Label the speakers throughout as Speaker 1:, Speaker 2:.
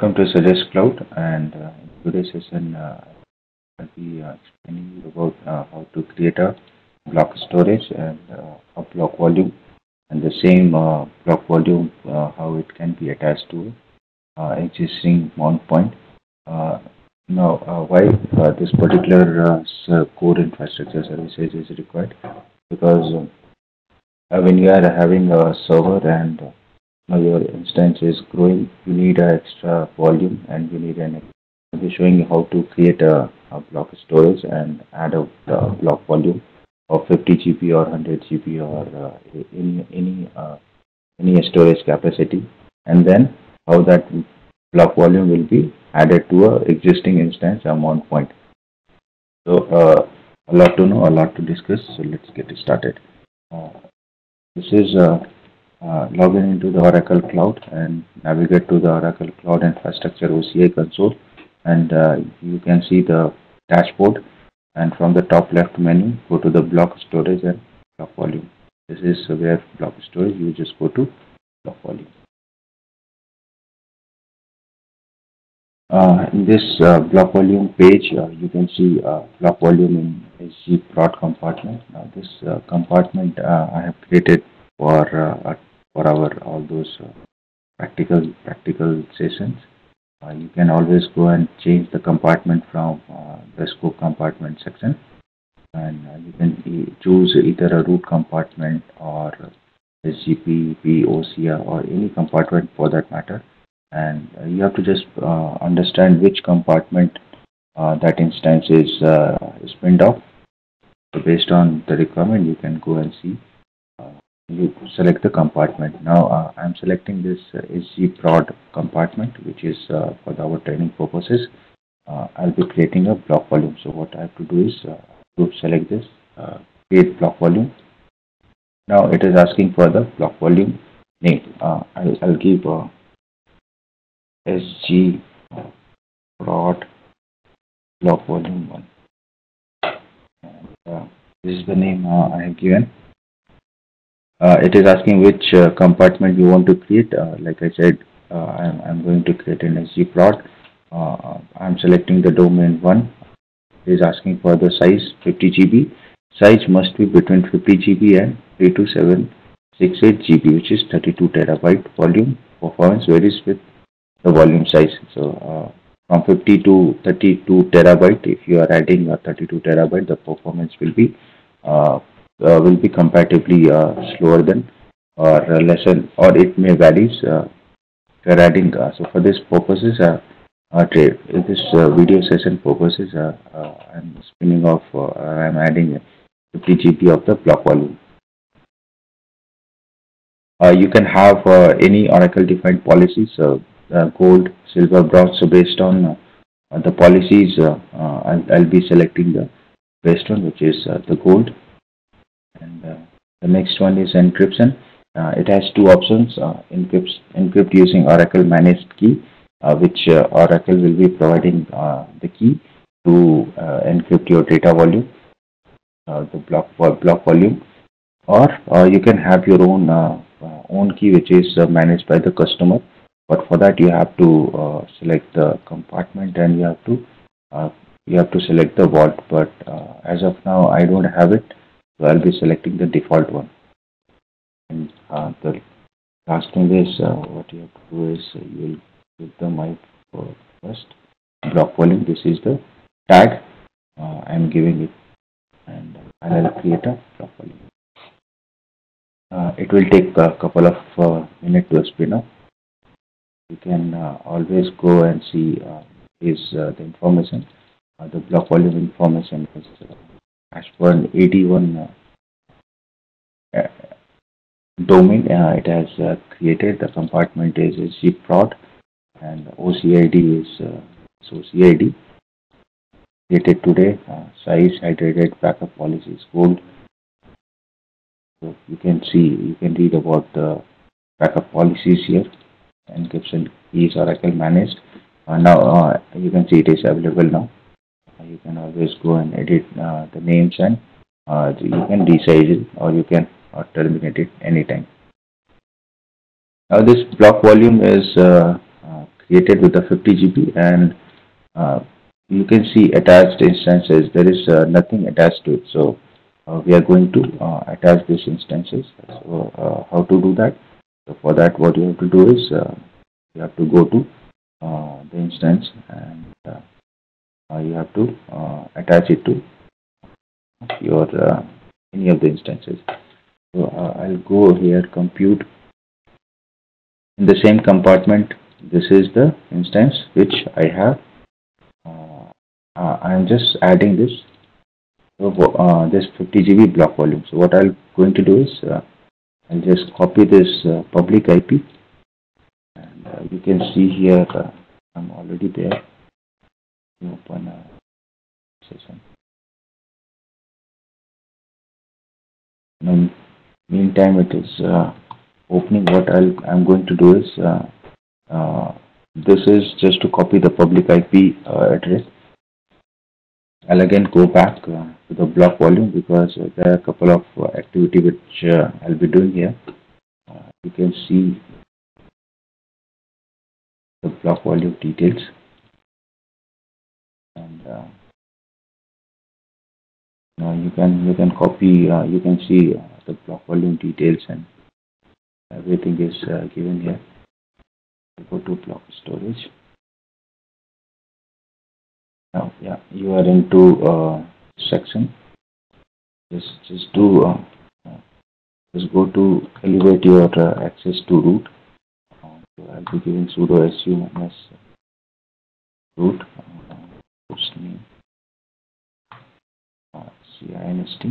Speaker 1: Welcome to Suggest Cloud, and in today's session, I'll be explaining you about how to create a block storage and a block volume, and the same block volume, how it can be attached to existing mount point. Uh, why this particular core infrastructure services is required? Because when you are having a server and your instance is growing, you need an extra volume and you need an. I'll be showing you how to create a block storage and add a block volume of 50 GB or 100 GB or any storage capacity, and then how that block volume will be added to a existing instance amount point. So a lot to know, a lot to discuss. So let's get started. Uh, this is log in into the Oracle Cloud and navigate to the Oracle Cloud Infrastructure OCI console, and you can see the dashboard. And from the top left menu, go to the block storage and block volume. This is where block storage. You just go to block volume. In this block volume page, you can see block volume in SG prod compartment. Now, this compartment I have created for our all those practical sessions. You can always go and change the compartment from the scope compartment section, and you can choose either a root compartment or SGP, OCI, or any compartment for that matter. And you have to just understand which compartment that instance is spinned off. So based on the requirement, you can go and see. You select the compartment. Now I'm selecting this SG prod compartment, which is for our training purposes. I'll be creating a block volume. So what I have to do is to select this, create block volume. Now it is asking for the block volume name. I'll give SG prod block volume 1. And, this is the name I have given. It is asking which compartment you want to create. Like I said, I'm going to create an SG prod. I'm selecting the domain 1. It is asking for the size 50 GB. Size must be between 50 GB and 32768 GB, which is 32 terabyte. Volume performance varies with the volume size. So from 50 to 32 terabyte, if you are adding a 32 terabyte, the performance will be comparatively slower than or lesser, or it may varies if you are adding. So for this purposes, this video session purposes, I'm spinning off. I'm adding 50 GB of the block volume. You can have any Oracle defined policies, gold, silver, bronze. So based on the policies, I'll be selecting the best one, which is the gold. And the next one is encryption. It has two options: encrypt using Oracle managed key, which Oracle will be providing the key to encrypt your data volume, the block volume, or you can have your own key, which is managed by the customer. But for that, you have to select the compartment and you have to select the vault. But as of now, I don't have it, so I'll be selecting the default one. And the last thing is what you have to do is you will give the mic for first block volume. This is the tag I'm giving it, and I'll create a block volume. It will take a couple of minutes to spin up. You can always go and see the information. The block volume information is as per an 81 domain. It has created. The compartment is SG prod, and OCID is OCID created today. Size, hydrated, backup policies, gold. So you can read about the backup policies here. Encryption is Oracle managed. Now you can see it is available now. You can always go and edit the names, and you can resize it or you can terminate it anytime. Now this block volume is created with the 50 GB, and uh, you can see attached instances. There is nothing attached to it. So we are going to attach these instances. So how to do that? So for that, what you have to do is you have to go to the instance, and you have to attach it to your any of the instances. So I'll go here, compute. In the same compartment, this is the instance which I have. I'm just adding this. So this 50 GB block volume. So what I'm going to do is I'll just copy this public IP, and you can see here I'm already there. Open a session. In the meantime, it is opening. What I'm going to do is this is just to copy the public IP address. I'll again go back to the block volume because there are a couple of activity which I'll be doing here. You can see the block volume details, and now you can copy. You can see the block volume details, and everything is given here. Go to block storage. Now, yeah, you are into section. Just do just go to elevate your access to root. So I'll be giving sudo su minus root host name cinst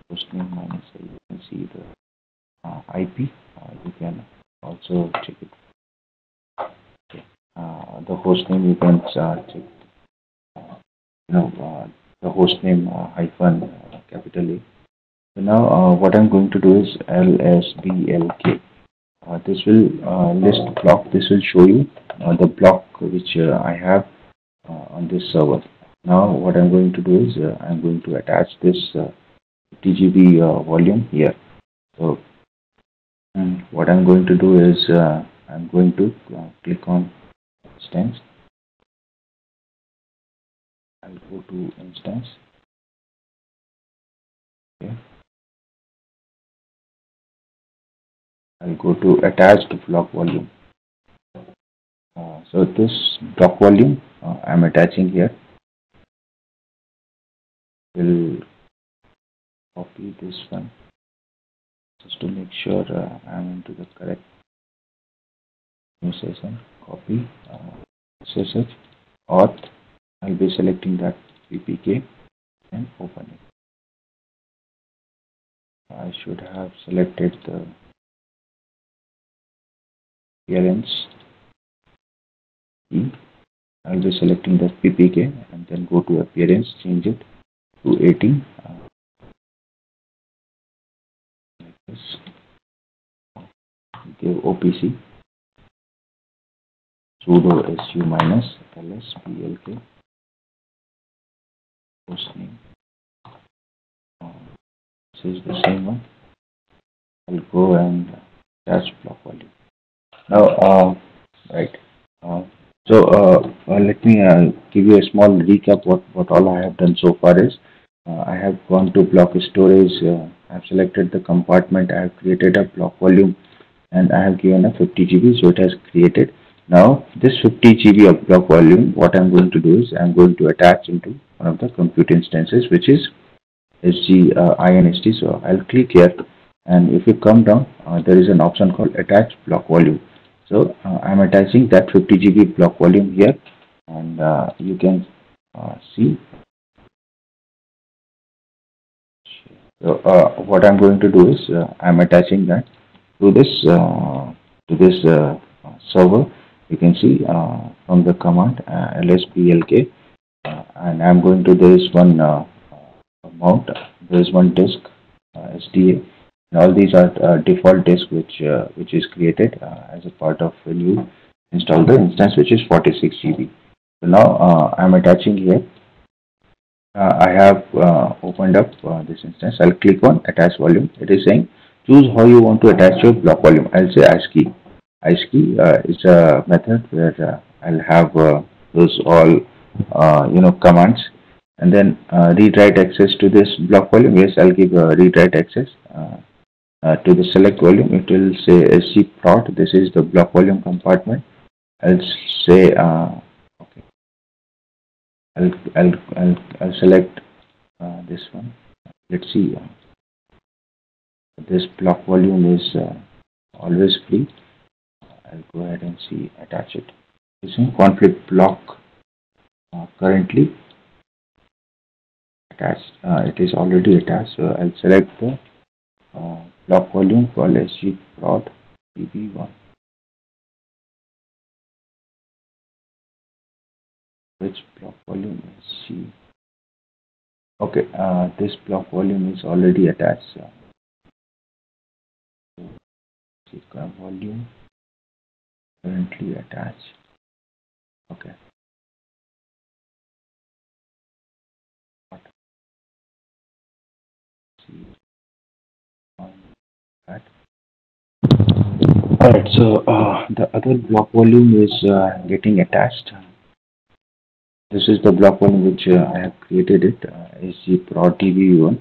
Speaker 1: host name minus you can see the IP. You can also check it. Okay. The host name you can check. The host name hyphen capital A. So now what I'm going to do is lsblk. This will list block. This will show you the block which I have on this server. Now what I'm going to do is I'm going to attach this 50 GB volume here. So what I'm going to do is I'm going to click on instance. I'll go to instance. Okay. I'll go to attached block volume. So this block volume I'm attaching here. We'll copy this one just to make sure I'm into the correct new session. Copy SSH auth. I'll be selecting that PPK and open it. I should have selected the appearance key. I'll be selecting the PPK and then go to appearance, change it to 18. Like this. Give OPC sudo su minus ls blk host name. This is the same one. I'll go and attach block volume. Now, right. Let me give you a small recap what all I have done so far is I have gone to block storage. I have selected the compartment. I have created a block volume, and I have given a 50 GB. So it has created. Now this 50 GB of block volume, what I'm going to do is I'm going to attach into one of the compute instances, which is inst. So I'll click here, and if you come down, there is an option called attach block volume. So I'm attaching that 50 GB block volume here, and you can see. So what I'm going to do is I'm attaching that to this server. You can see from the command lsblk, and I'm going to this one mount. There is one disk SDA. And all these are default disk which is created as a part of when you install the instance, which is 46 GB. So now I'm attaching here. I have opened up this instance. I'll click on attach volume. It is saying choose how you want to attach your block volume. I'll say ASCII. ASCII is a method where I'll have those all commands, and then read write access to this block volume. Yes, I'll give read write access to the select volume. It will say SG plot. This is the block volume compartment. I'll say okay. I'll select this one. Let's see. This block volume is always free. I'll go ahead and see attach it. This is conflict block currently attached. It is already attached. So I'll select the block volume for SG prod DB1. Which block volume is C? Okay, this block volume is already attached. Volume currently attached. Okay. See on that. Alright, so the other block volume is getting attached. This is the block volume which I have created it, SG prod TV1.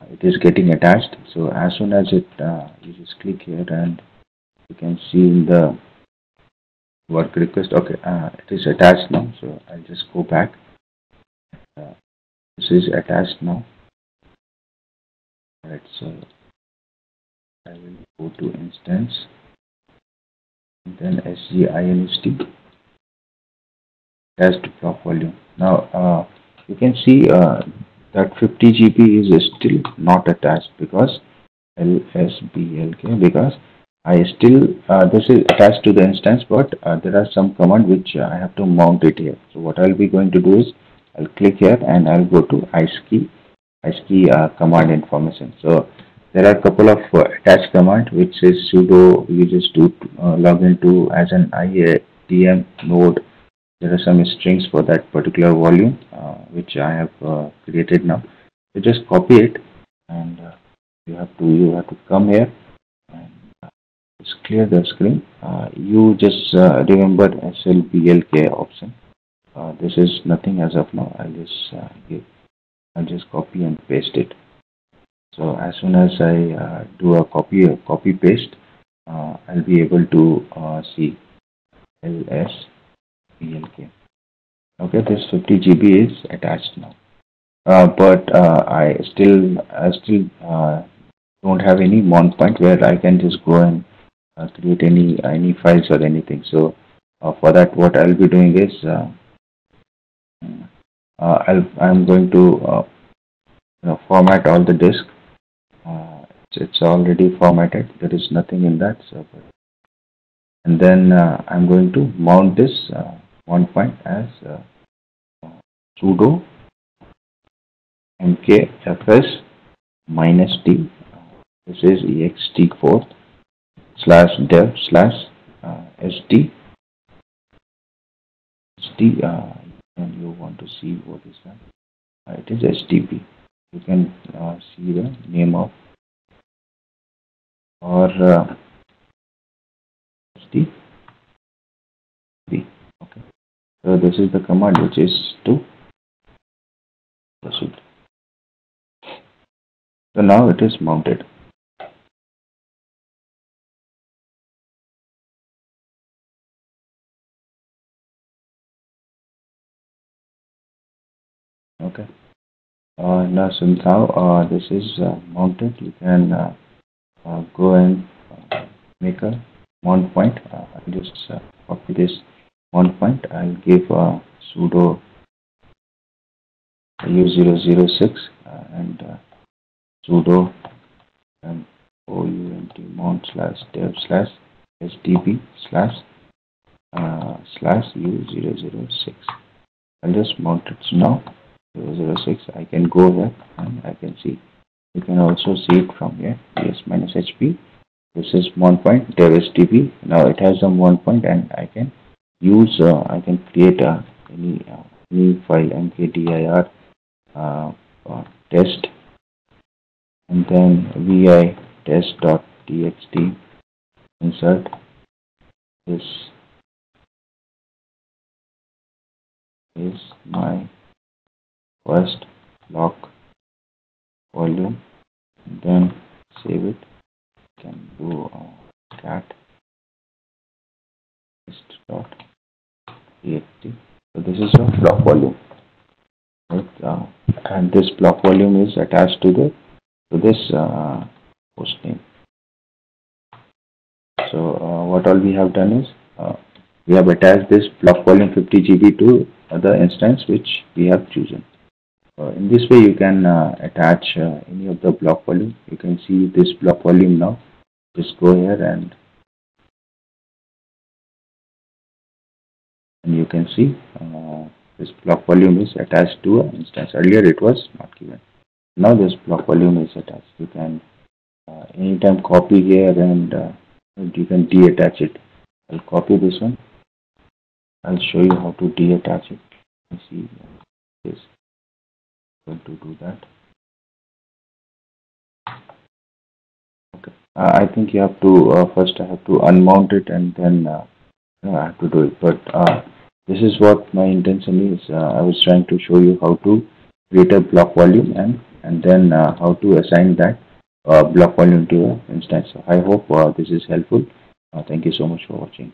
Speaker 1: It is getting attached. So as soon as it, you just click here and you can see in the work request. Okay, it is attached now. So I'll just go back. This is attached now. Alright, so I will go to instance and then SGINST attached block volume. Now you can see that 50 GB is still not attached because LSBLK, because I still this is attached to the instance, but there are some command which I have to mount it here. So what I'll be going to do is I'll click here and I'll go to ISKey command information. So there are a couple of attached command which is sudo uses to log into as an IATM node. There are some strings for that particular volume which I have created now. So just copy it and you have to come here and just clear the screen. You just remember SLBLK option. This is nothing as of now. I'll just copy and paste it. So as soon as I do a copy paste, I'll be able to see LSBLK. Okay, this 50 GB is attached now. But I still don't have any mount point where I can just go and create any files or anything. So for that, what I'll be doing is I'm going to format all the disk. It's already formatted. There is nothing in that. So, and then I'm going to mount this mount point as sudo mkfs -d. This is ext4 /dev /sd and you want to see what is that. It is STP. You can see the name of or STP. Okay. So this is the command which is to proceed. So now it is mounted. Okay. Now since now this is mounted, you can go and make a mount point. I'll just copy this mount point. I'll give sudo u006 and sudo mount mount /dev /sdb /u006. I'll just mount it now. 006. I can go here and I can see. You can also see it from here. -HP. This is mount point dev STP. Now it has a mount point and I can use. I can create any file mkdir test and then vi test.txt. Insert this is my first block volume. Then save it. Can do cat list.txt. So this is a block volume, right? And this block volume is attached to this host name. So what all we have done is we have attached this block volume 50 GB to the instance which we have chosen. In this way, you can attach any of the block volume. You can see this block volume now. Just go here and you can see this block volume is attached to an instance. Earlier it was not given. Now this block volume is attached. You can anytime copy here and you can detach it. I'll copy this one. I'll show you how to detach it. You see this. Going to do that. Okay. I think you have to first I have to unmount it and then I have to do it. But this is what my intention is. I was trying to show you how to create a block volume and then how to assign that block volume to an instance. So I hope this is helpful. Thank you so much for watching.